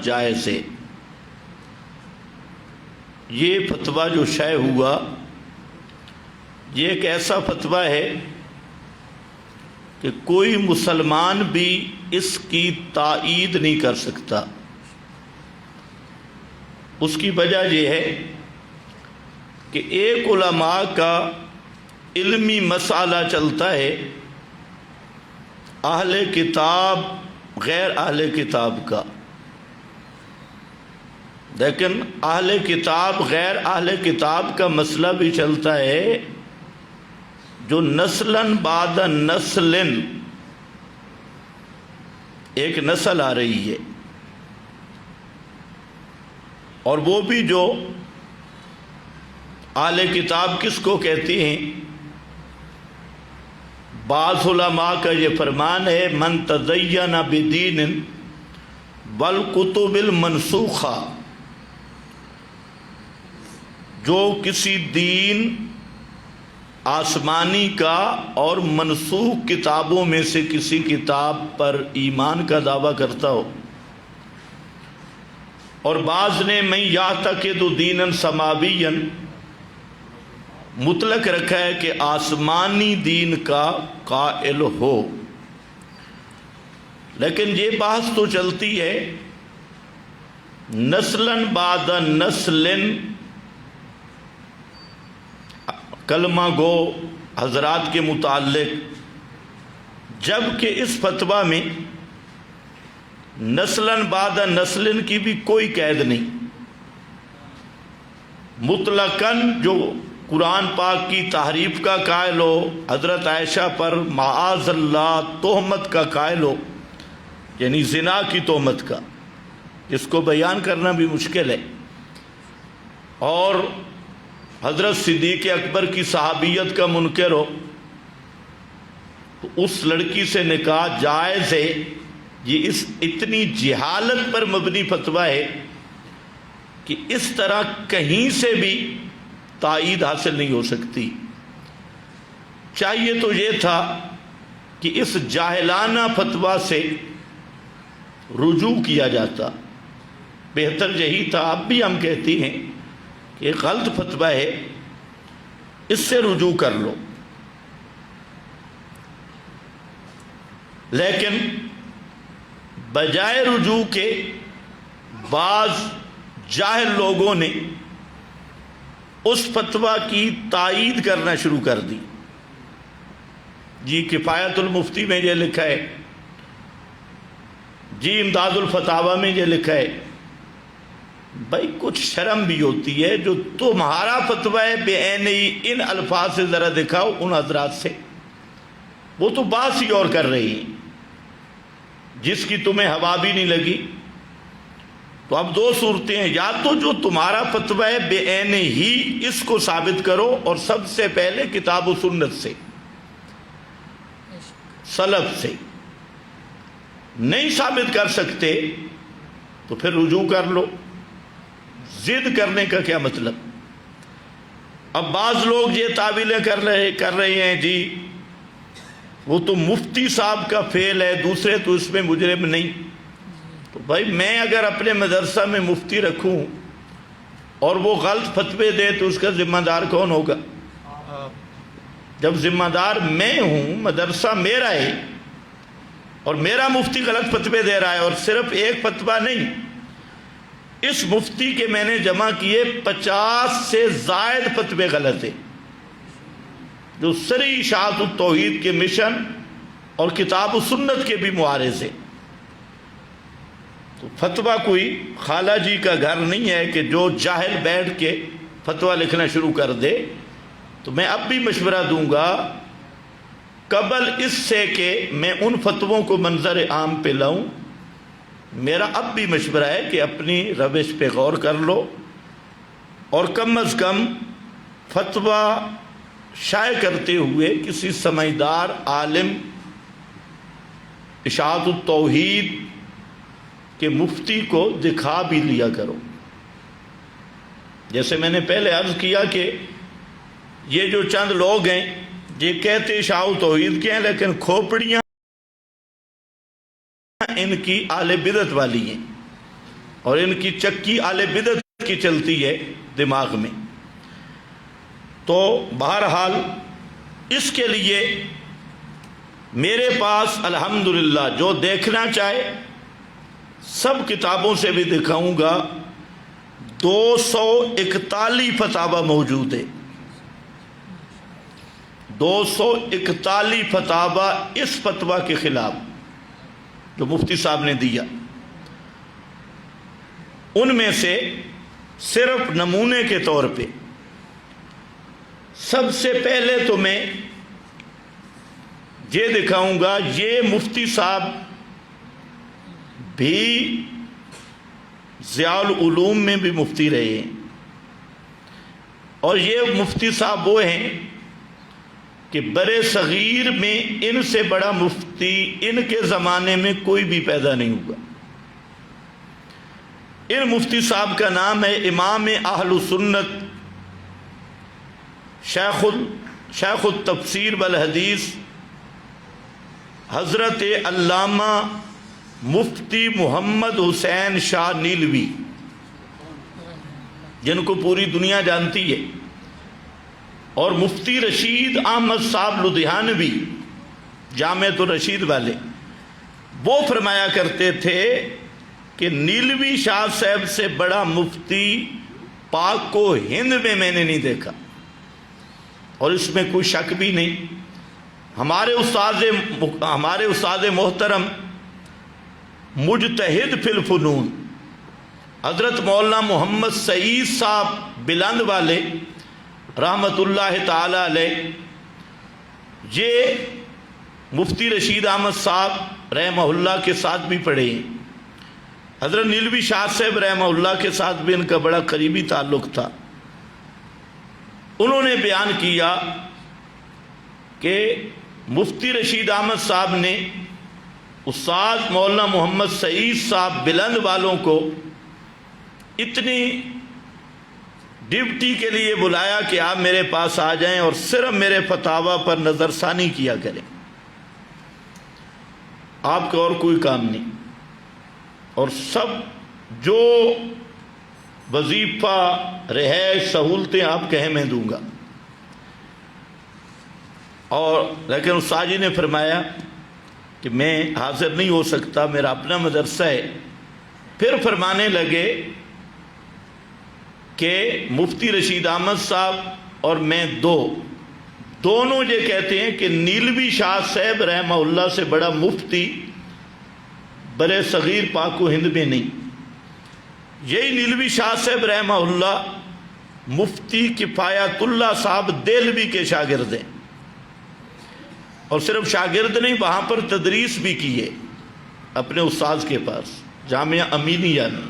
جائز ہے۔ یہ فتویٰ جو شائع ہوا یہ ایک ایسا فتویٰ ہے کہ کوئی مسلمان بھی اس کی تائید نہیں کر سکتا۔ اس کی وجہ یہ ہے کہ ایک علماء کا علمی مسئلہ چلتا ہے، اہل کتاب غیر اہل کتاب کا، لیکن اہل کتاب غیر اہل کتاب کا مسئلہ بھی چلتا ہے جو نسلاً بعد نسل ایک نسل آ رہی ہے، اور وہ بھی جو اہل کتاب کس کو کہتی ہیں؟ بعض علماء کا یہ فرمان ہے من تزین بدین والکتب المنسوخہ، جو کسی دین آسمانی کا اور منسوخ کتابوں میں سے کسی کتاب پر ایمان کا دعویٰ کرتا ہو، اور بعض نے من یعتقد دینا سماویا مطلق رکھا ہے کہ آسمانی دین کا قائل ہو۔ لیکن یہ بحث تو چلتی ہے نسلاً بعد نسل کلمہ گو حضرات کے متعلق، جبکہ اس فتویٰ میں نسلاً بعد نسل کی بھی کوئی قید نہیں، مطلقاً جو قرآن پاک کی تحریف کا قائل ہو، حضرت عائشہ پر معاذ اللہ تہمت کا قائل ہو، یعنی زنا کی تہمت کا، اس کو بیان کرنا بھی مشکل ہے، اور حضرت صدیق اکبر کی صحابیت کا منکر ہو، تو اس لڑکی سے نکاح جائز ہے۔ یہ اس اتنی جہالت پر مبنی فتویٰ ہے کہ اس طرح کہیں سے بھی تائید حاصل نہیں ہو سکتی۔ چاہیے تو یہ تھا کہ اس جاہلانہ فتویٰ سے رجوع کیا جاتا، بہتر یہی تھا۔ اب بھی ہم کہتی ہیں کہ ایک غلط فتویٰ ہے، اس سے رجوع کر لو، لیکن بجائے رجوع کے بعض جاہل لوگوں نے اس فتویٰ کی تائید کرنا شروع کر دی۔ جی کفایت المفتی میں یہ لکھا ہے، جی امداد الفتاویٰ میں یہ لکھا ہے۔ بھائی کچھ شرم بھی ہوتی ہے، جو تمہارا فتویٰ ہے بے عین ہی ان الفاظ سے ذرا دکھاؤ ان حضرات سے، وہ تو بات ہی اور کر رہی ہیں، جس کی تمہیں ہوا بھی نہیں لگی۔ تو اب دو صورتیں ہیں، یا تو جو تمہارا فتویٰ ہے بے عین ہی اس کو ثابت کرو، اور سب سے پہلے کتاب و سنت سے، سلف سے۔ نہیں ثابت کر سکتے تو پھر رجوع کر لو، ضد کرنے کا کیا مطلب؟ اب بعض لوگ یہ تعویلیں کر رہے ہیں، جی وہ تو مفتی صاحب کا فعل ہے، دوسرے تو اس میں مجرم نہیں۔ تو بھائی میں اگر اپنے مدرسہ میں مفتی رکھوں اور وہ غلط فتوے دے تو اس کا ذمہ دار کون ہوگا؟ جب ذمہ دار میں ہوں، مدرسہ میرا ہے، اور میرا مفتی غلط فتوے دے رہا ہے، اور صرف ایک فتویٰ نہیں، اس مفتی کے میں نے جمع کیے 50 سے زائد فتوے غلط ہیں، جو سری اشاعت التوحید کے مشن اور کتاب و سنت کے بھی معارض ہیں۔ تو فتویٰ کوئی خالہ جی کا گھر نہیں ہے کہ جو جاہل بیٹھ کے فتویٰ لکھنا شروع کر دے۔ تو میں اب بھی مشورہ دوں گا، قبل اس سے کہ میں ان فتووں کو منظر عام پہ لاؤں، میرا اب بھی مشورہ ہے کہ اپنی روش پہ غور کر لو، اور کم از کم فتویٰ شائع کرتے ہوئے کسی سمجھدار عالم، اشاعت التوحید کے مفتی کو دکھا بھی لیا کرو۔ جیسے میں نے پہلے عرض کیا کہ یہ جو چند لوگ ہیں یہ کہتے اشاعت التوحید کے ہیں، لیکن کھوپڑیاں ان کی اہل بدعت والی ہیں۔ اور ان کی چکی اہل بدعت کی چلتی ہے دماغ میں. تو بہرحال اس کے لیے میرے پاس الحمدللہ جو دیکھنا چاہے سب کتابوں سے بھی دکھاؤں گا. 241 فتاوی موجود ہے. 241 فتاوی اس فتویٰ کے خلاف جو مفتی صاحب نے دیا. ان میں سے صرف نمونے کے طور پہ سب سے پہلے تو میں یہ دکھاؤں گا. یہ مفتی صاحب بھی ضیاء العلوم میں بھی مفتی رہے ہیں، اور یہ مفتی صاحب وہ ہیں کہ برے صغیر میں ان سے بڑا مفتی ان کے زمانے میں کوئی بھی پیدا نہیں ہوا. ان مفتی صاحب کا نام ہے امام اہل سنت شیخ التفسیر والحدیث حضرت علامہ مفتی محمد حسین شاہ نیلوی، جن کو پوری دنیا جانتی ہے. اور مفتی رشید احمد صاحب لدھیانوی جامعۃ الرشید والے، وہ فرمایا کرتے تھے کہ نیلوی شاہ صاحب سے بڑا مفتی پاک و ہند میں نے نہیں دیکھا، اور اس میں کوئی شک بھی نہیں. ہمارے استاد محترم مجتہد فی الفنون حضرت مولانا محمد سعید صاحب بلند والے رحمت اللہ تعالی علیہ، یہ مفتی رشید احمد صاحب رحمہ اللہ کے ساتھ بھی پڑھے ہیں. حضرت نیلوی شاہ صاحب رحمہ اللہ کے ساتھ بھی ان کا بڑا قریبی تعلق تھا. انہوں نے بیان کیا کہ مفتی رشید احمد صاحب نے استاد مولانا محمد سعید صاحب بلند والوں کو اتنی ڈیوٹی کے لیے بلایا کہ آپ میرے پاس آ جائیں اور صرف میرے فتاوی پر نظر ثانی کیا کریں، آپ کا اور کوئی کام نہیں. اور سب جو وظیفہ رہائش سہولتیں آپ کہیں میں دوں گا. اور لیکن استاد جی نے فرمایا کہ میں حاضر نہیں ہو سکتا، میرا اپنا مدرسہ ہے. پھر فرمانے لگے کہ مفتی رشید احمد صاحب اور میں دونوں یہ کہتے ہیں کہ نیلوی شاہ صاحب رحمہ اللہ سے بڑا مفتی برے صغیر پاک و ہند میں نہیں. یہی نیلوی شاہ صاحب رحمہ اللہ مفتی کفایت اللہ صاحب دہلوی کے شاگرد ہیں، اور صرف شاگرد نہیں، وہاں پر تدریس بھی کی ہے اپنے استاذ کے پاس جامعہ امینیہ میں.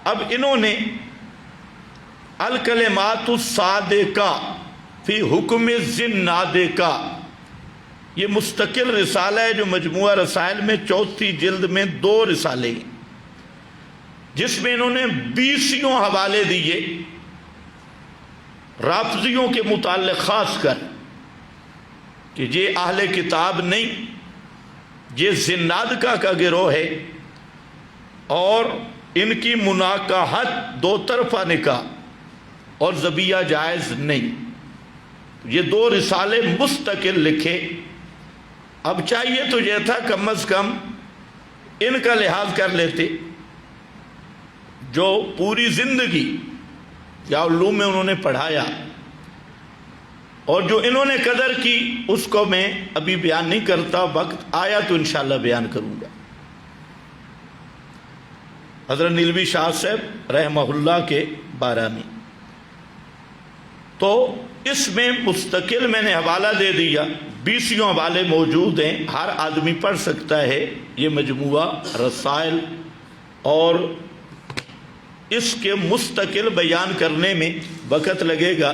اب انہوں نے الکلمات الصادقہ فی حکم الزنادقہ یہ مستقل رسالہ ہے جو مجموعہ رسائل میں 4 جلد میں 2 رسالے ہیں، جس میں انہوں نے 20 حوالے دیے رافضیوں کے متعلق، خاص کر کہ یہ اہل کتاب نہیں، یہ زنادقہ کا گروہ ہے، اور ان کی مناکحت 2 طرفہ نکاح اور ذبیحہ جائز نہیں. یہ 2 رسالے مستقل لکھے. اب چاہیے تو یہ تھا کم از کم ان کا لحاظ کر لیتے، جو پوری زندگی یا علوم میں انہوں نے پڑھایا اور جو انہوں نے قدر کی، اس کو میں ابھی بیان نہیں کرتا، وقت آیا تو انشاءاللہ بیان کروں گا. حضرت نیلوی شاہ صاحب رحمہ اللہ کے بارے میں تو اس میں مستقل میں نے حوالہ دے دیا. 20 حوالے موجود ہیں، ہر آدمی پڑھ سکتا ہے. یہ مجموعہ رسائل اور اس کے مستقل بیان کرنے میں وقت لگے گا.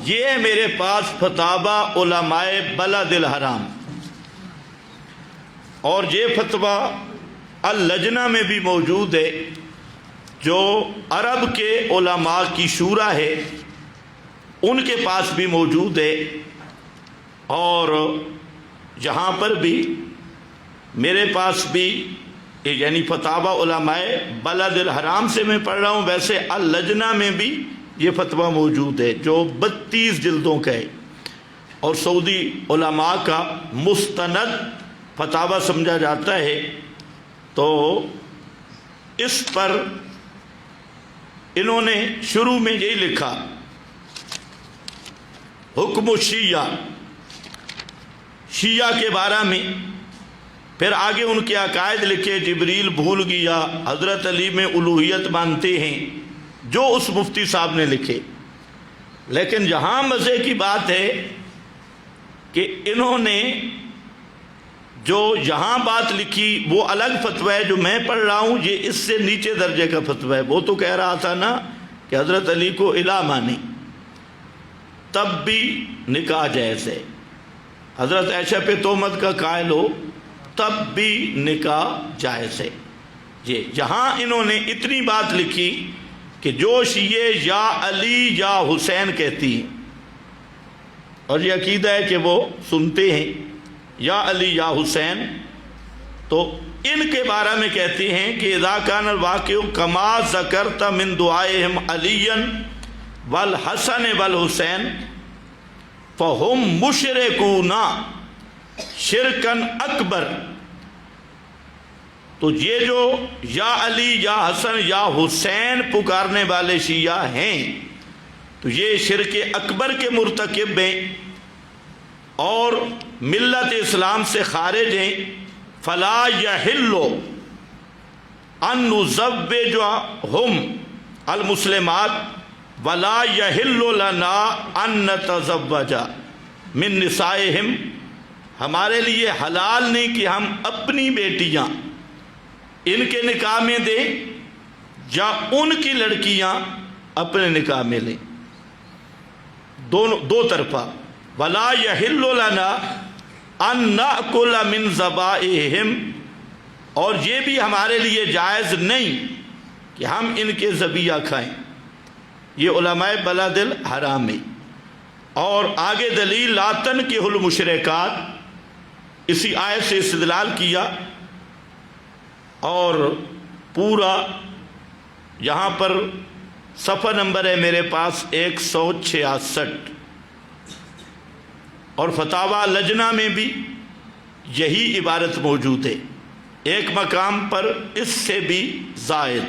یہ ہے میرے پاس فتاوی علماء بلد الحرام، اور یہ فتویٰ اللجنہ میں بھی موجود ہے جو عرب کے علماء کی شورا ہے، ان کے پاس بھی موجود ہے. اور یہاں پر بھی میرے پاس بھی یعنی فتاوی علماء بلد الحرام سے میں پڑھ رہا ہوں، ویسے اللجنہ میں بھی یہ فتویٰ موجود ہے جو 32 جلدوں کا ہے اور سعودی علماء کا مستند فتاوی سمجھا جاتا ہے۔ تو اس پر انہوں نے شروع میں یہی لکھا، حکم الشیعہ، شیعہ کے بارے میں، پھر آگے ان کے عقائد لکھے، جبریل بھول گیا، حضرت علی میں الوہیت مانتے ہیں، جو اس مفتی صاحب نے لکھے۔ لیکن یہاں مزے کی بات ہے کہ انہوں نے جو یہاں بات لکھی وہ الگ فتویٰ ہے، جو میں پڑھ رہا ہوں یہ اس سے نیچے درجے کا فتویٰ ہے۔ وہ تو کہہ رہا تھا نا کہ حضرت علی کو الہ مانی، تب بھی نکاح جائز ہے، حضرت عائشہ پہ تہمت کا قائل ہو تب بھی نکاح جائز ہے۔ یہاں انہوں نے اتنی بات لکھی کہ جو شیعہ یا علی یا حسین کہتی ہیں، اور یہ عقیدہ ہے کہ وہ سنتے ہیں یا علی یا حسین، تو ان کے بارے میں کہتے ہیں کہ اذا کان الواقع کما ذکرت من دعائہم علی والحسن والحسین فہم مشرکون شرکن اکبر۔ تو یہ جو یا علی یا حسن یا حسین پکارنے والے شیعہ ہیں تو یہ شرک اکبر کے مرتکب ہیں اور ملت اسلام سے خارج ہیں۔ فلا یحل ان نزوجہم المسلمات ولا یحل لنا ان نتزوج من نسائہم، ہمارے لیے حلال نہیں کہ ہم اپنی بیٹیاں ان کے نکاح میں دیں یا ان کی لڑکیاں اپنے نکاح میں لیں، دو طرفہ۔ ولا یحل لنا ان ناکل من ذبائحہم، اور یہ بھی ہمارے لیے جائز نہیں کہ ہم ان کے ذبیحہ کھائیں، یہ علماء بلد الحرام ہے۔ اور آگے دلیل لا تنکحوا المشرکات، اسی آیت سے استدلال کیا، اور پورا یہاں پر صفحہ نمبر ہے میرے پاس 166، اور فتاوی لجنہ میں بھی یہی عبارت موجود ہے، ایک مقام پر اس سے بھی زائد۔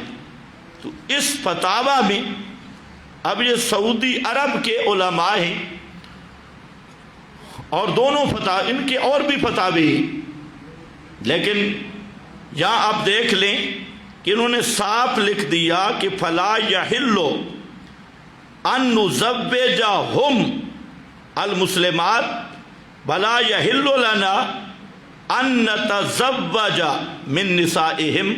تو اس فتاوی میں اب یہ سعودی عرب کے علماء ہیں، اور دونوں فتاوی ان کے اور بھی فتاوی ہیں، لیکن یہاں آپ دیکھ لیں کہ انہوں نے صاف لکھ دیا کہ فلا یحل ان نزوجہم المسلمات ولا یحل لنا ان نتزوج من نسائہم،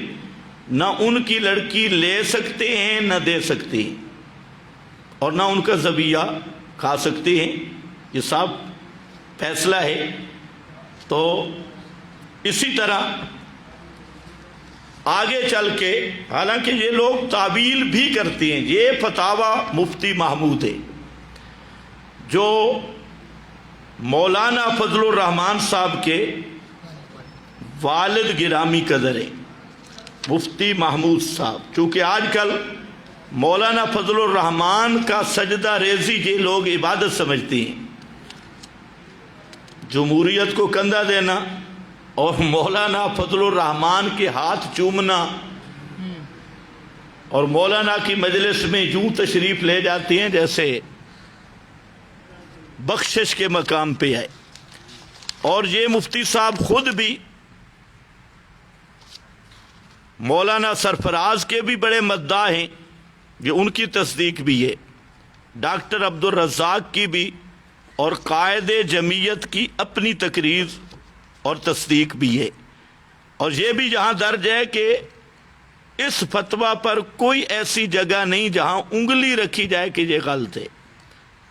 نہ ان کی لڑکی لے سکتے ہیں نہ دے سکتے ہیں، اور نہ ان کا ذبیحہ کھا سکتے ہیں، یہ صاف فیصلہ ہے۔ تو اسی طرح آگے چل کے، حالانکہ یہ لوگ تعویل بھی کرتے ہیں، یہ فتاوی مفتی محمود ہے جو مولانا فضل الرحمان صاحب کے والد گرامی قدر ہیں، مفتی محمود صاحب۔ چونکہ آج کل مولانا فضل الرحمان کا سجدہ ریزی یہ لوگ عبادت سمجھتے ہیں، جمہوریت کو کندھا دینا اور مولانا فضل الرحمان کے ہاتھ چومنا، اور مولانا کی مجلس میں یوں تشریف لے جاتی ہیں جیسے بخشش کے مقام پہ آئے۔ اور یہ مفتی صاحب خود بھی مولانا سرفراز کے بھی بڑے مداح ہیں، یہ ان کی تصدیق بھی ہے، ڈاکٹر عبد الرزاق کی بھی، اور قائد جمعیت کی اپنی تقریر اور تصدیق بھی ہے۔ اور یہ بھی یہاں درج ہے کہ اس فتویٰ پر کوئی ایسی جگہ نہیں جہاں انگلی رکھی جائے کہ یہ غلط ہے،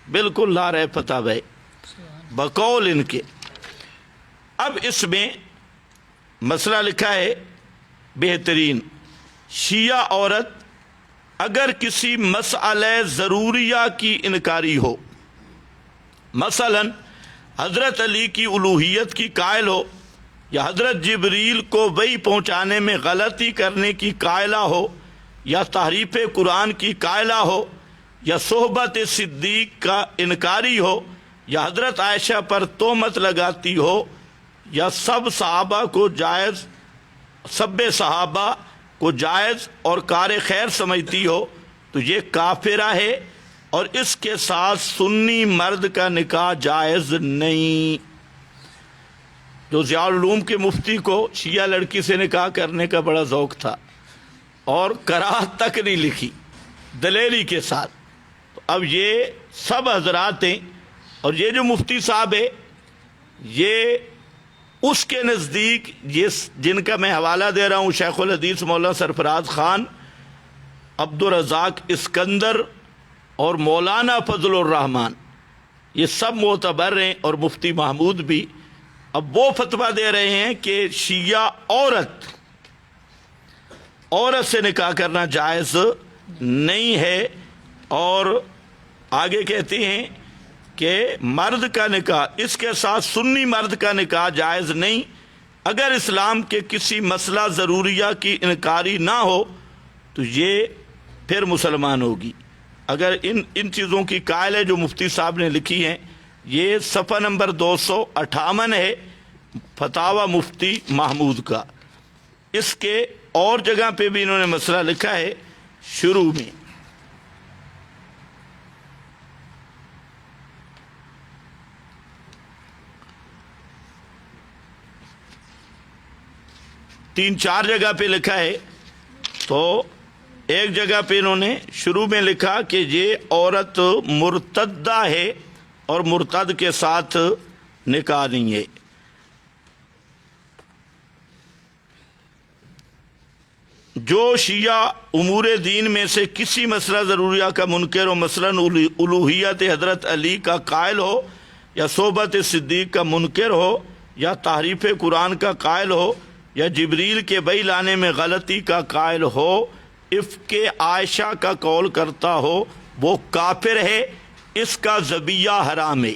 بالکل لا رہے فتاوی بقول ان کے۔ اب اس میں مسئلہ لکھا ہے بہترین، شیعہ عورت اگر کسی مسئلہ ضروریہ کی انکاری ہو، مثلا حضرت علی کی الوہیت کی قائل ہو یا حضرت جبریل کو وحی پہنچانے میں غلطی کرنے کی قائلہ ہو، یا تحریف قرآن کی قائلہ ہو، یا صحبت صدیق کا انکاری ہو، یا حضرت عائشہ پر تہمت لگاتی ہو، یا سب صحابہ کو جائز اور کار خیر سمجھتی ہو، تو یہ کافرہ ہے، اور اس کے ساتھ سنی مرد کا نکاح جائز نہیں۔ جو ضیاء العلوم کے مفتی کو شیعہ لڑکی سے نکاح کرنے کا بڑا ذوق تھا اور کراہت تک نہیں لکھی دلیری کے ساتھ، تو اب یہ سب حضرات ہیں، اور یہ جو مفتی صاحب ہے یہ اس کے نزدیک جن کا میں حوالہ دے رہا ہوں، شیخ الحدیث مولانا سرفراز خان، عبدالرزاق اسکندر اور مولانا فضل الرحمان، یہ سب معتبر ہیں، اور مفتی محمود بھی۔ اب وہ فتویٰ دے رہے ہیں کہ شیعہ عورت سے نکاح کرنا جائز نہیں ہے، اور آگے کہتے ہیں کہ مرد کا نکاح، اس کے ساتھ سنی مرد کا نکاح جائز نہیں، اگر اسلام کے کسی مسئلہ ضروریہ کی انکاری نہ ہو تو یہ پھر مسلمان ہوگی۔ اگر ان چیزوں کی قائل ہے جو مفتی صاحب نے لکھی ہیں، یہ صفحہ نمبر 258 ہے فتاوی مفتی محمود کا۔ اس کے اور جگہ پہ بھی انہوں نے مسئلہ لکھا ہے شروع میں۔ تین چار جگہ پہ لکھا ہے، تو ایک جگہ پہ انہوں نے شروع میں لکھا کہ یہ عورت مرتدہ ہے اور مرتد کے ساتھ نکاح نہیں ہے۔ جو شیعہ امور دین میں سے کسی مسئلہ ضروریہ کا منکر ہو، مثلاً الوہیت حضرت علی کا قائل ہو، یا صحبت صدیق کا منکر ہو، یا تحریف قرآن کا قائل ہو، یا جبریل کے وحی لانے میں غلطی کا قائل ہو، افک عائشہ کا قول کرتا ہو، وہ کافر ہے، اس کا ذبیحہ حرام ہے۔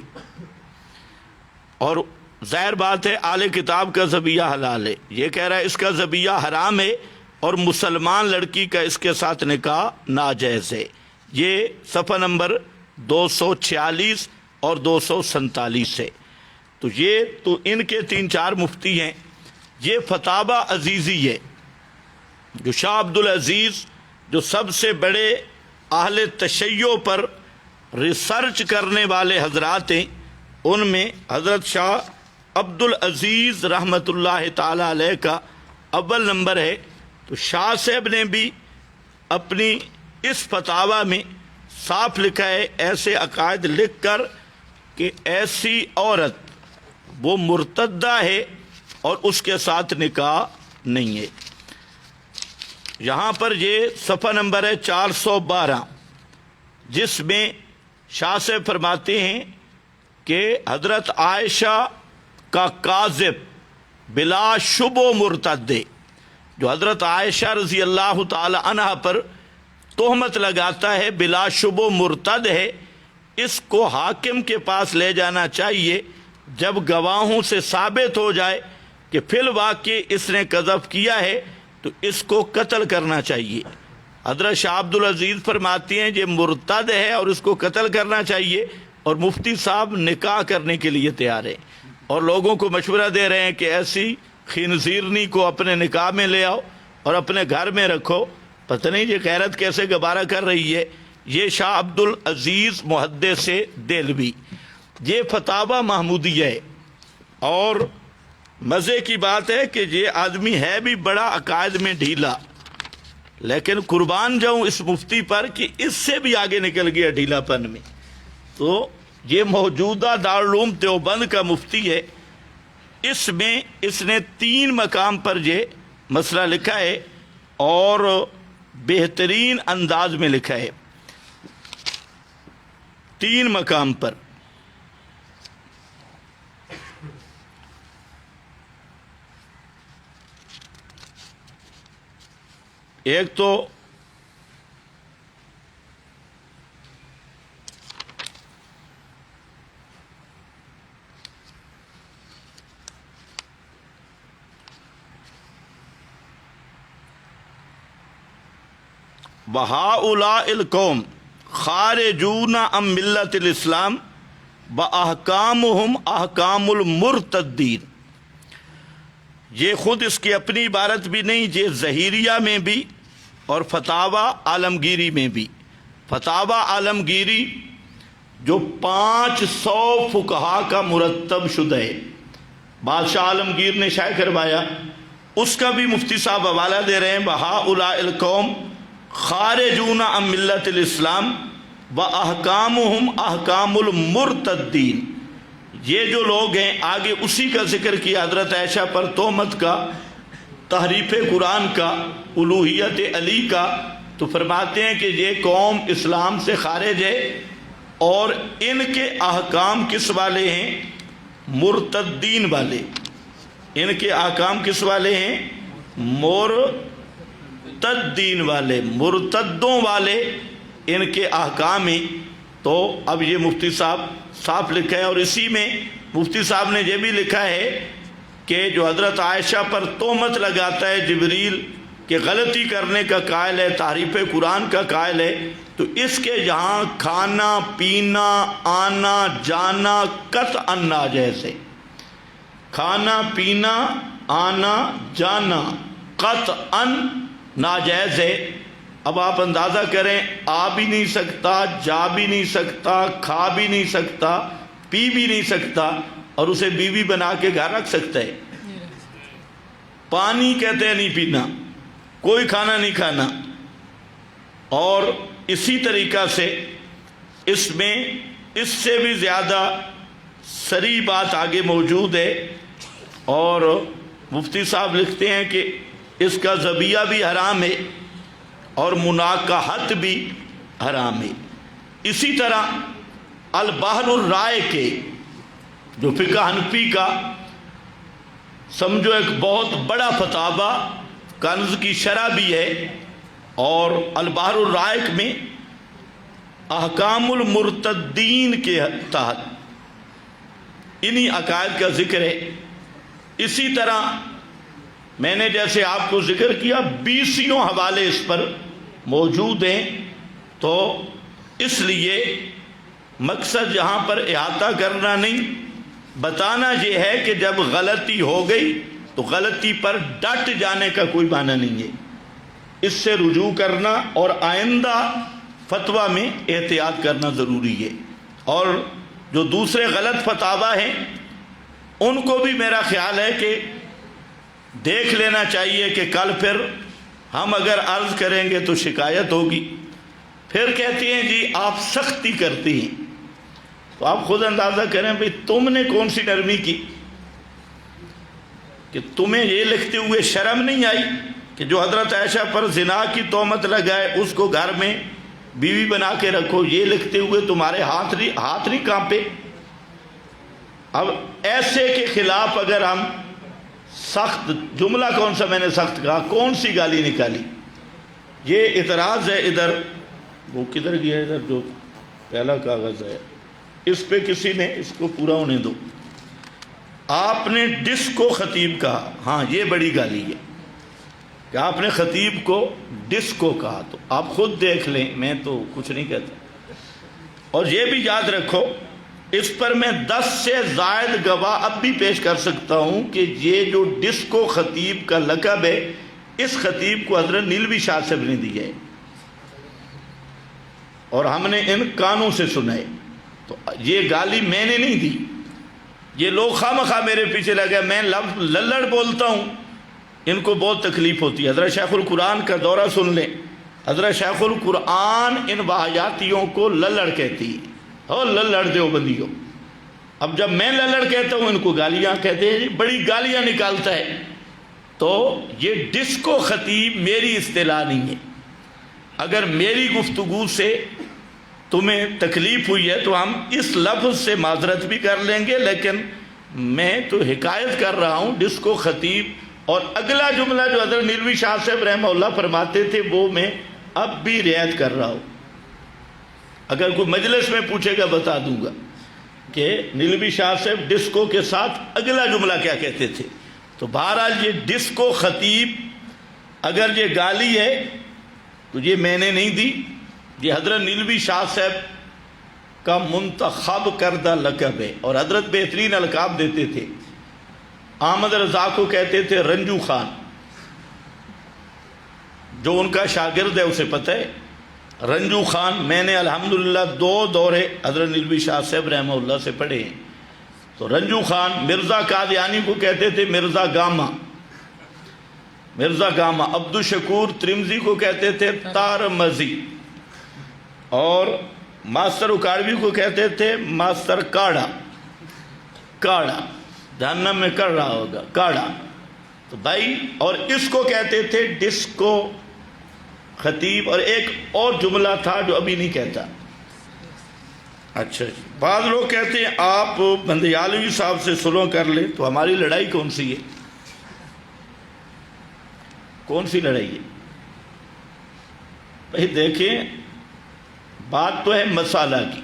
اور ظاہر بات ہے اہل کتاب کا ذبیحہ حلال ہے، یہ کہہ رہا ہے اس کا ذبیحہ حرام ہے، اور مسلمان لڑکی کا اس کے ساتھ نکاح ناجائز ہے۔ یہ صفحہ نمبر 246 اور 247 ہے۔ تو یہ تو ان کے تین چار مفتی ہیں۔ یہ فتاوی عزیزی ہے جو شاہ عبدالعزیز، جو سب سے بڑے اہل تشیع پر ریسرچ کرنے والے حضرات ہیں، ان میں حضرت شاہ عبدالعزیز رحمۃ اللہ تعالی علیہ کا اول نمبر ہے۔ تو شاہ صاحب نے بھی اپنی اس فتاوی میں صاف لکھا ہے، ایسے عقائد لکھ کر کہ ایسی عورت وہ مرتدہ ہے اور اس کے ساتھ نکاح نہیں ہے۔ یہاں پر یہ صفحہ نمبر ہے 412، جس میں شاہ سے فرماتے ہیں کہ حضرت عائشہ کا کاذب بلا شبہ مرتد ہے۔ جو حضرت عائشہ رضی اللہ تعالی عنہ پر تہمت لگاتا ہے بلا شبہ مرتد ہے، اس کو حاکم کے پاس لے جانا چاہیے، جب گواہوں سے ثابت ہو جائے کہ فی الواقع اس نے قذف کیا ہے تو اس کو قتل کرنا چاہیے۔ حضرت شاہ عبدالعزیز فرماتے ہیں یہ مرتد ہے اور اس کو قتل کرنا چاہیے، اور مفتی صاحب نکاح کرنے کے لیے تیار ہیں، اور لوگوں کو مشورہ دے رہے ہیں کہ ایسی خنزیرنی کو اپنے نکاح میں لے آؤ اور اپنے گھر میں رکھو۔ پتہ نہیں یہ غیرت کیسے گبارہ کر رہی ہے۔ یہ شاہ عبدالعزیز محدث دہلوی، یہ فتاوی محمودیہ ہے۔ اور مزے کی بات ہے کہ یہ آدمی ہے بھی بڑا عقائد میں ڈھیلا، لیکن قربان جاؤں اس مفتی پر کہ اس سے بھی آگے نکل گیا ڈھیلا پن میں۔ تو یہ موجودہ دارالعلوم دیوبند کا مفتی ہے، اس میں اس نے 3 مقام پر یہ مسئلہ لکھا ہے اور بہترین انداز میں لکھا ہے۔ 3 مقام پر ایک تو وَهَؤُلَاءِ الْقَوْمُ خَارِجُونَ عَنْ مِلَّةِ الْإِسْلَامِ وَأَحْكَامُهُمْ أَحْكَامُ الْمُرْتَدِّينَ۔ یہ خود اس کی اپنی عبارت بھی نہیں، یہ ظہیریہ میں بھی اور فتاوی عالمگیری میں بھی۔ فتاوی عالمگیری جو 500 فقہا کا مرتب شدہ ہے، بادشاہ عالمگیر نے شائع کروایا، اس کا بھی مفتی صاحب حوالہ دے رہے ہیں۔ وَهَؤُلَاءِ الْقَوْمُ خَارِجُونَ عَنْ مِلَّةِ الْإِسْلَامِ وَأَحْكَامُهُمْ أَحْكَامُ الْمُرْتَدِّينَ۔ یہ جو لوگ ہیں، آگے اسی کا ذکر کیا حضرت عائشہ پر تہمت کا، تحریف قرآن کا، الوہیت علی کا، تو فرماتے ہیں کہ یہ قوم اسلام سے خارج ہے، اور ان کے احکام کس والے ہیں؟ مرتدین والے۔ ان کے احکام کس والے ہیں؟ مرتدین والے، مرتدوں والے ان کے احکام ہیں۔ تو اب یہ مفتی صاحب صاف لکھا ہے، اور اسی میں مفتی صاحب نے یہ بھی لکھا ہے کہ جو حضرت عائشہ پر تہمت لگاتا ہے جبریل کہ غلطی کرنے کا قائل ہے، تحریف قرآن کا قائل ہے، تو اس کے یہاں کھانا پینا آنا جانا قطعاً ناجائز ہے۔ کھانا پینا آنا جانا قطعاً ناجائز ہے۔ اب آپ اندازہ کریں، آ بھی نہیں سکتا، جا بھی نہیں سکتا، کھا بھی نہیں سکتا، پی بھی نہیں سکتا، اور اسے بیوی بنا کے گھر رکھ سکتا ہے؟ پانی کہتے ہیں نہیں پینا، کوئی کھانا نہیں کھانا۔ اور اسی طریقہ سے اس میں اس سے بھی زیادہ صریح بات آگے موجود ہے، اور مفتی صاحب لکھتے ہیں کہ اس کا ذبیحہ بھی حرام ہے اور مناکحت بھی حرام ہے۔ اسی طرح البحر الرائے کے جو فقہ حنفی کا سمجھو ایک بہت بڑا فتاوی، کنز کی شرح بھی ہے، اور البحر الرائق میں احکام المرتدین کے تحت انہی عقائد کا ذکر ہے۔ اسی طرح میں نے جیسے آپ کو ذکر کیا 20 حوالے اس پر موجود ہیں، تو اس لیے مقصد یہاں پر احاطہ کرنا نہیں، بتانا یہ ہے کہ جب غلطی ہو گئی تو غلطی پر ڈٹ جانے کا کوئی معنی نہیں ہے، اس سے رجوع کرنا اور آئندہ فتویٰ میں احتیاط کرنا ضروری ہے۔ اور جو دوسرے غلط فتاوی ہیں ان کو بھی میرا خیال ہے کہ دیکھ لینا چاہیے کہ کل پھر ہم اگر عرض کریں گے تو شکایت ہوگی، پھر کہتے ہیں جی آپ سختی کرتی ہیں، تو آپ خود اندازہ کریں بھئی تم نے کون سی نرمی کی کہ تمہیں یہ لکھتے ہوئے شرم نہیں آئی کہ جو حضرت عائشہ پر زنا کی تہمت لگائے اس کو گھر میں بیوی بنا کے رکھو، یہ لکھتے ہوئے تمہارے ہاتھ نہیں کانپے؟ اب ایسے کے خلاف اگر ہم سخت جملہ، کون سا میں نے سخت کہا، کون سی گالی نکالی؟ یہ اعتراض ہے۔ ادھر وہ کدھر گیا؟ ادھر جو پہلا کاغذ ہے اس پہ کسی نے اس کو پورا ہونے دو۔ آپ نے ڈسکو خطیب کہا، ہاں یہ بڑی گالی ہے کہ آپ نے خطیب کو ڈسکو کہا، تو آپ خود دیکھ لیں، میں تو کچھ نہیں کہتا۔ اور یہ بھی یاد رکھو، اس پر میں 10 سے زائد گواہ اب بھی پیش کر سکتا ہوں کہ یہ جو ڈسکو خطیب کا لقب ہے، اس خطیب کو حضرت نیلوی شاہ صاحب نے دیا ہے، اور ہم نے ان کانوں سے سنا ہے۔ تو یہ گالی میں نے نہیں دی، یہ لوگ خواہ میرے پیچھے لگے، میں لفظ للڑ بولتا ہوں، ان کو بہت تکلیف ہوتی ہے۔ حضرت شیخ القرآن کا دورہ سن لیں، حضرت شیخ القرآن ان واہیاتیوں کو للڑ کہتی ہے، اور للڑ دیوبندیوں۔ اب جب میں للڑ کہتا ہوں ان کو گالیاں کہتے ہیں، بڑی گالیاں نکالتا ہے۔ تو یہ ڈسکو خطیب میری اصطلاح نہیں ہے۔ اگر میری گفتگو سے تمہیں تکلیف ہوئی ہے تو ہم اس لفظ سے معذرت بھی کر لیں گے، لیکن میں تو حکایت کر رہا ہوں ڈسکو خطیب۔ اور اگلا جملہ جو حضرت نیلوی شاہ صاحب رحمہ اللہ فرماتے تھے وہ میں اب بھی رعایت کر رہا ہوں، اگر کوئی مجلس میں پوچھے گا بتا دوں گا کہ نیلوی شاہ صاحب ڈسکو کے ساتھ اگلا جملہ کیا کہتے تھے۔ تو بہرحال یہ ڈسکو خطیب اگر یہ گالی ہے تو یہ میں نے نہیں دی، یہ حضرت نیلوی شاہ صاحب کا منتخب کردہ لقب ہے، اور حضرت بہترین القاب دیتے تھے۔ احمد رضا کو کہتے تھے رنجو خان، جو ان کا شاگرد ہے اسے پتہ ہے رنجو خان۔ میں نے الحمدللہ 2 دورے حضرت نیلوی شاہ صاحب رحمہ اللہ سے پڑھے ہیں۔ تو رنجو خان، مرزا قادیانی کو کہتے تھے مرزا گاما، مرزا گاما۔ عبدالشکور ترمذی کو کہتے تھے تارمزی، اور ماسٹر اکاڑوی کو کہتے تھے ماسٹر کاڑا، کاڑا جہنم میں کر رہا ہوگا کاڑا۔ تو بھائی، اور اس کو کہتے تھے ڈسکو خطیب، اور ایک اور جملہ تھا جو ابھی نہیں کہتا۔ اچھا جی، بعض لوگ کہتے ہیں آپ بندیالوی صاحب سے صلح کر لیں، تو ہماری لڑائی کون سی ہے؟ کون سی لڑائی ہے بھائی؟ دیکھیں، بات تو ہے مسئلہ کی۔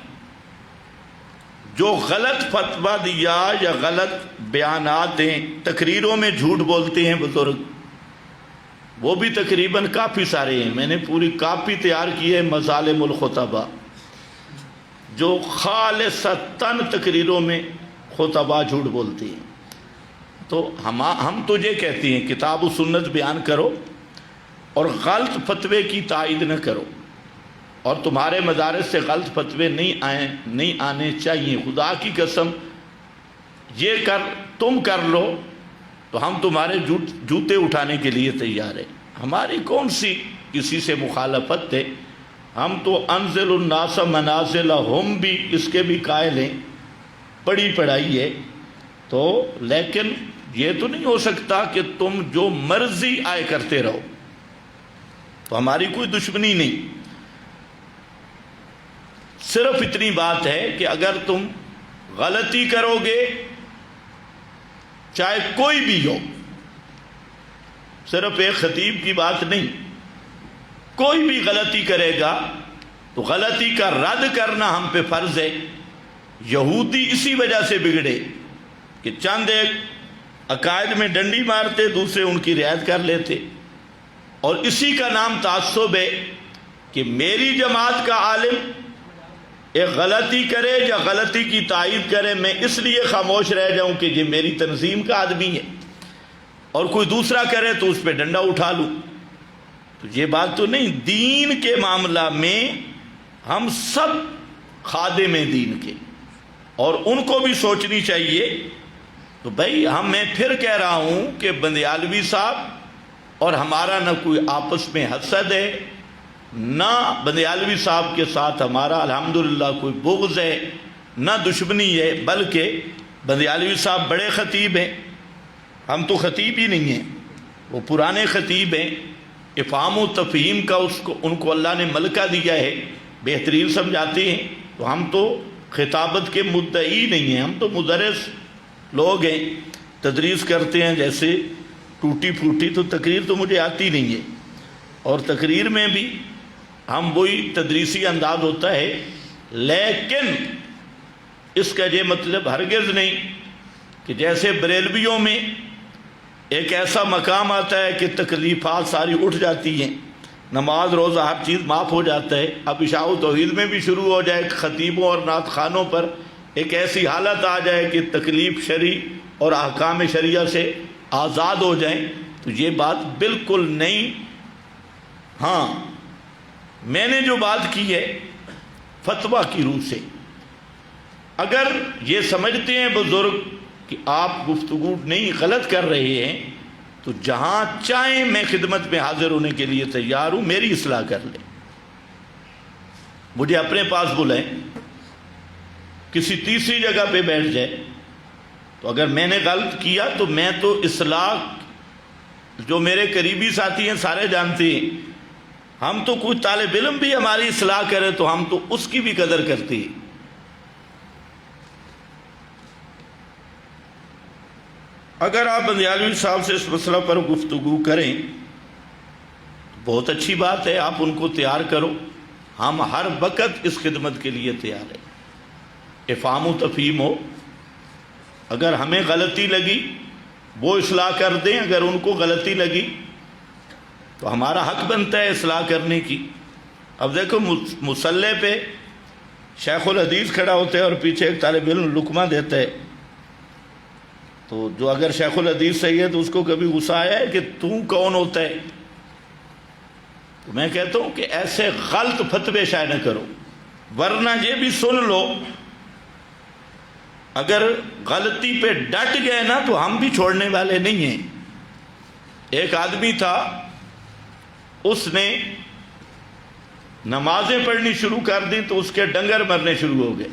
جو غلط فتویٰ دیا یا غلط بیانات دیں، تقریروں میں جھوٹ بولتے ہیں بزرگ، وہ بھی تقریباً کافی سارے ہیں۔ میں نے پوری کاپی تیار کی ہے مظالم الخطباء، جو خالصتاً تقریروں میں خطباء جھوٹ بولتے ہیں۔ تو ہم تجھے کہتے ہیں کتاب و سنت بیان کرو اور غلط فتوے کی تائید نہ کرو، اور تمہارے مدارس سے غلط فتوے نہیں آنے چاہیے۔ خدا کی قسم یہ تم کر لو تو ہم تمہارے جوتے اٹھانے کے لیے تیار ہیں۔ ہماری کون سی کسی سے مخالفت ہے؟ ہم تو انزل الناس منازلہم بھی اس کے بھی قائل ہیں، پڑھی پڑھائی ہے۔ تو لیکن یہ تو نہیں ہو سکتا کہ تم جو مرضی آئے کرتے رہو، تو ہماری کوئی دشمنی نہیں۔ صرف اتنی بات ہے کہ اگر تم غلطی کرو گے، چاہے کوئی بھی ہو، صرف ایک خطیب کی بات نہیں، کوئی بھی غلطی کرے گا تو غلطی کا رد کرنا ہم پہ فرض ہے۔ یہودی اسی وجہ سے بگڑے کہ چند ایک عقائد میں ڈنڈی مارتے، دوسرے ان کی رعایت کر لیتے، اور اسی کا نام تعصب ہے کہ میری جماعت کا عالم ایک غلطی کرے یا غلطی کی تائید کرے، میں اس لیے خاموش رہ جاؤں کہ یہ میری تنظیم کا آدمی ہے، اور کوئی دوسرا کرے تو اس پہ ڈنڈا اٹھا لوں۔ تو یہ بات تو نہیں۔ دین کے معاملہ میں ہم سب خادم ہیں دین کے، اور ان کو بھی سوچنی چاہیے۔ تو بھائی میں پھر کہہ رہا ہوں کہ بندیالوی صاحب اور ہمارا نہ کوئی آپس میں حسد ہے، نہ بندیالوی صاحب کے ساتھ ہمارا الحمدللہ کوئی بغض ہے، نہ دشمنی ہے، بلکہ بندیالوی صاحب بڑے خطیب ہیں، ہم تو خطیب ہی نہیں ہیں، وہ پرانے خطیب ہیں۔ افہام و تفہیم کا ان کو اللہ نے ملکہ دیا ہے، بہترین سمجھاتے ہیں۔ تو ہم تو خطابت کے مدعی نہیں ہیں، ہم تو مدرس لوگ ہیں، تدریس کرتے ہیں۔ جیسے ٹوٹی پھوٹی تو تقریر تو مجھے آتی نہیں ہے، اور تقریر میں بھی ہم وہی تدریسی انداز ہوتا ہے، لیکن اس کا یہ مطلب ہرگز نہیں کہ جیسے بریلویوں میں ایک ایسا مقام آتا ہے کہ تکلیفات ساری اٹھ جاتی ہیں، نماز روزہ ہر چیز معاف ہو جاتا ہے۔ اب عشاء و توحید میں بھی شروع ہو جائے، خطیبوں اور نعت خانوں پر ایک ایسی حالت آ جائے کہ تکلیف شرعی اور احکام شریعہ سے آزاد ہو جائیں، تو یہ بات بالکل نہیں۔ ہاں، میں نے جو بات کی ہے فتویٰ کی روح سے، اگر یہ سمجھتے ہیں بزرگ کہ آپ گفتگو نہیں غلط کر رہے ہیں، تو جہاں چاہیں میں خدمت میں حاضر ہونے کے لیے تیار ہوں، میری اصلاح کر لیں، مجھے اپنے پاس بلائیں، کسی تیسری جگہ پہ بیٹھ جائے۔ تو اگر میں نے غلط کیا تو میں تو اصلاح، جو میرے قریبی ساتھی ہیں سارے جانتے ہیں، ہم تو کوئی طالب علم بھی ہماری اصلاح کرے تو ہم تو اس کی بھی قدر کرتے ہیں۔ اگر آپ بندیالوی صاحب سے اس مسئلہ پر گفتگو کریں بہت اچھی بات ہے، آپ ان کو تیار کرو، ہم ہر وقت اس خدمت کے لیے تیار ہیں۔ افہام و تفہیم ہو، اگر ہمیں غلطی لگی وہ اصلاح کر دیں، اگر ان کو غلطی لگی تو ہمارا حق بنتا ہے اصلاح کرنے کی۔ اب دیکھو مصلے پہ شیخ الحدیث کھڑا ہوتا ہے اور پیچھے ایک طالب علم لقمہ دیتا ہے، تو جو اگر شیخ الحدیث صحیح ہے تو اس کو کبھی غصہ آیا ہے کہ تو کون ہوتا ہے؟ تو میں کہتا ہوں کہ ایسے غلط فتوے شائع نہ کرو، ورنہ یہ بھی سن لو اگر غلطی پہ ڈٹ گئے نا تو ہم بھی چھوڑنے والے نہیں ہیں۔ ایک آدمی تھا، اس نے نمازیں پڑھنی شروع کر دی تو اس کے ڈنگر مرنے شروع ہو گئے۔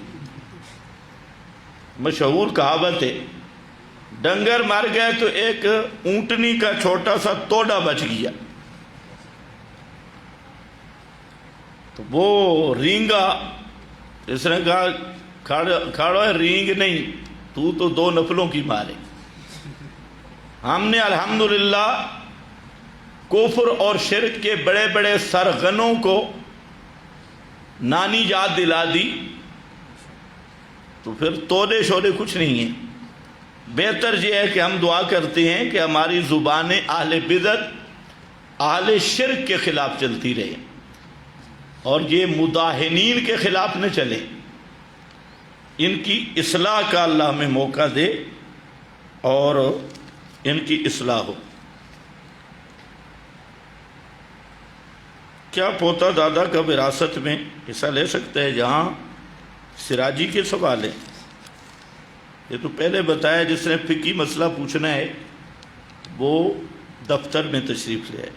مشہور کہاوت ہے، ڈنگر مر گئے تو ایک اونٹنی کا چھوٹا سا توڑا بچ گیا۔ تو وہ رینگا، اس نے کہا کھڑا ہے رینگ نہیں، تو 2 نفلوں کی مارے۔ ہم نے الحمدللہ کفر اور شرک کے بڑے بڑے سرغنوں کو نانی یاد دلا دی، تو پھر توڑے شورے کچھ نہیں ہیں۔ بہتر یہ ہے کہ ہم دعا کرتے ہیں کہ ہماری زبانیں اہل بدعت، اہل شرک کے خلاف چلتی رہے، اور یہ مداہنین کے خلاف نہ چلے۔ ان کی اصلاح کا اللہ ہمیں موقع دے اور ان کی اصلاح ہو۔ کیا پوتا دادا کا وراثت میں حصہ لے سکتا ہے؟ جہاں سراجی کے سوال ہیں، یہ تو پہلے بتایا، جس نے فقہی مسئلہ پوچھنا ہے وہ دفتر میں تشریف لے آئے۔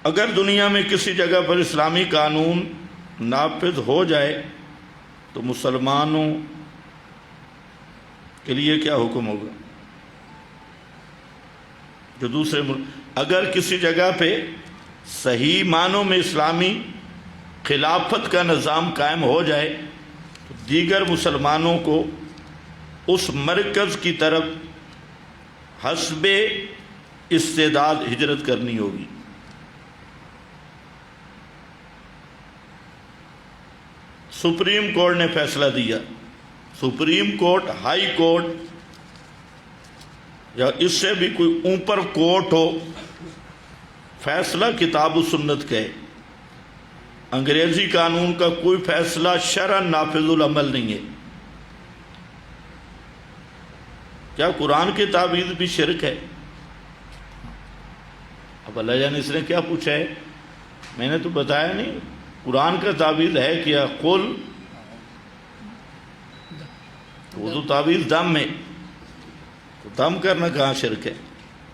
اگر دنیا میں کسی جگہ پر اسلامی قانون نافذ ہو جائے تو مسلمانوں کے لیے کیا حکم ہوگا؟ جو دوسرے ملک، اگر کسی جگہ پہ صحیح معنوں میں اسلامی خلافت کا نظام قائم ہو جائے تو دیگر مسلمانوں کو اس مرکز کی طرف حسب استعداد ہجرت کرنی ہوگی۔ سپریم کورٹ نے فیصلہ دیا، سپریم کورٹ، ہائی کورٹ یا اس سے بھی کوئی اوپر کورٹ ہو، فیصلہ کتاب و سنت کا ہے۔ انگریزی قانون کا کوئی فیصلہ شرعاً نافذ العمل نہیں ہے۔ کیا قرآن کی تعویذ بھی شرک ہے؟ اب اللہ جانے اس نے کیا پوچھا ہے، میں نے تو بتایا نہیں۔ قرآن کا تعویذ ہے کیا؟ قل، وہ تو تعویذ دم ہے، تو دم کرنا کہاں شرک ہے؟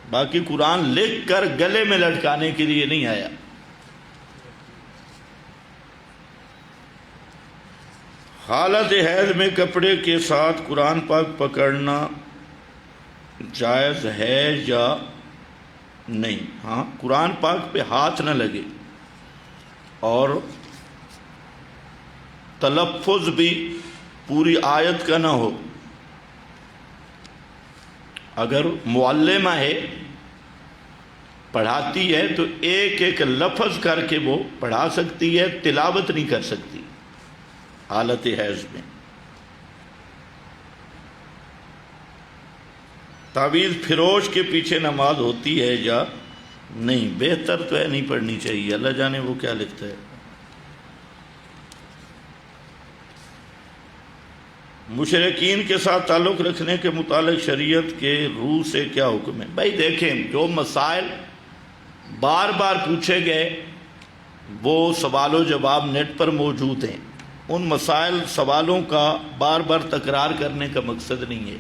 باقی قرآن لکھ کر گلے میں لٹکانے کے لیے نہیں آیا۔ حالت حیض میں کپڑے کے ساتھ قرآن پاک پکڑنا جائز ہے یا نہیں؟ ہاں، قرآن پاک پہ ہاتھ نہ لگے اور تلفظ بھی پوری آیت کا نہ ہو۔ اگر معلمہ ہے، پڑھاتی ہے، تو ایک ایک لفظ کر کے وہ پڑھا سکتی ہے، تلاوت نہیں کر سکتی حالت حیض میں۔ تعویذ فروش کے پیچھے نماز ہوتی ہے یا نہیں؟ بہتر تو ہے نہیں پڑھنی چاہیے، اللہ جانے وہ کیا لکھتا ہے۔ مشرکین کے ساتھ تعلق رکھنے کے متعلق شریعت کے روح سے کیا حکم ہے؟ بھائی دیکھیں، جو مسائل بار بار پوچھے گئے وہ سوال و جواب نیٹ پر موجود ہیں، ان مسائل سوالوں کا بار بار تکرار کرنے کا مقصد نہیں ہے۔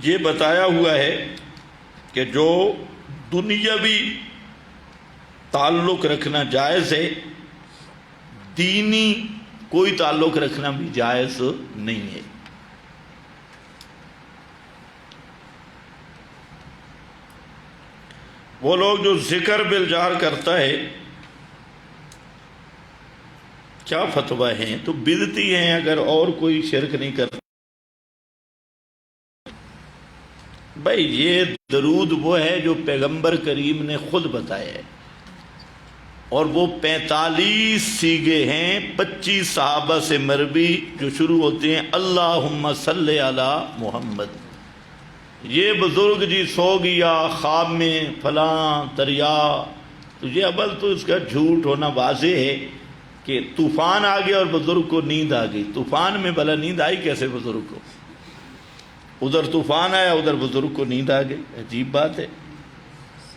یہ بتایا ہوا ہے کہ جو دنیاوی تعلق رکھنا جائز ہے، دینی کوئی تعلق رکھنا بھی جائز نہیں ہے۔ وہ لوگ جو ذکر بالجہر کرتا ہے، کیا فتویٰ ہیں؟ تو بدعتی ہیں اگر اور کوئی شرک نہیں کرتا۔ بھائی یہ درود وہ ہے جو پیغمبر کریم نے خود بتایا ہے، اور وہ 45 سیغے ہیں، 25 صحابہ سے مروی جو شروع ہوتے ہیں اللہم صلی علی محمد۔ یہ بزرگ جی سو گیا خواب میں فلاں دریا، تو یہ اول تو اس کا جھوٹ ہونا واضح ہے کہ طوفان آ گیا اور بزرگ کو نیند آ گئی۔ طوفان میں بھلا نیند آئی کیسے بزرگ کو؟ ادھر طوفان آیا، ادھر بزرگ کو نیند آ گئی، عجیب بات ہے۔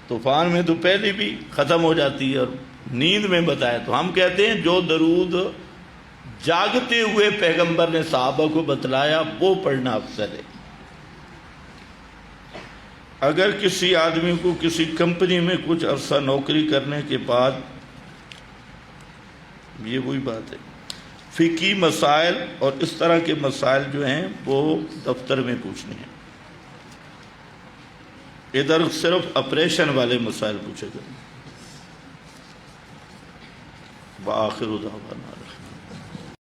طوفان میں تو پہلے بھی ختم ہو جاتی ہے اور نیند میں بتایا۔ تو ہم کہتے ہیں جو درود جاگتے ہوئے پیغمبر نے صحابہ کو بتلایا وہ پڑھنا افضل ہے۔ اگر کسی آدمی کو کسی کمپنی میں کچھ عرصہ نوکری کرنے کے بعد، یہ وہی بات ہے، فقہی مسائل اور اس طرح کے مسائل جو ہیں وہ دفتر میں پوچھنے ہیں، ادھر صرف آپریشن والے مسائل پوچھے گئے۔ وآخر دعوانا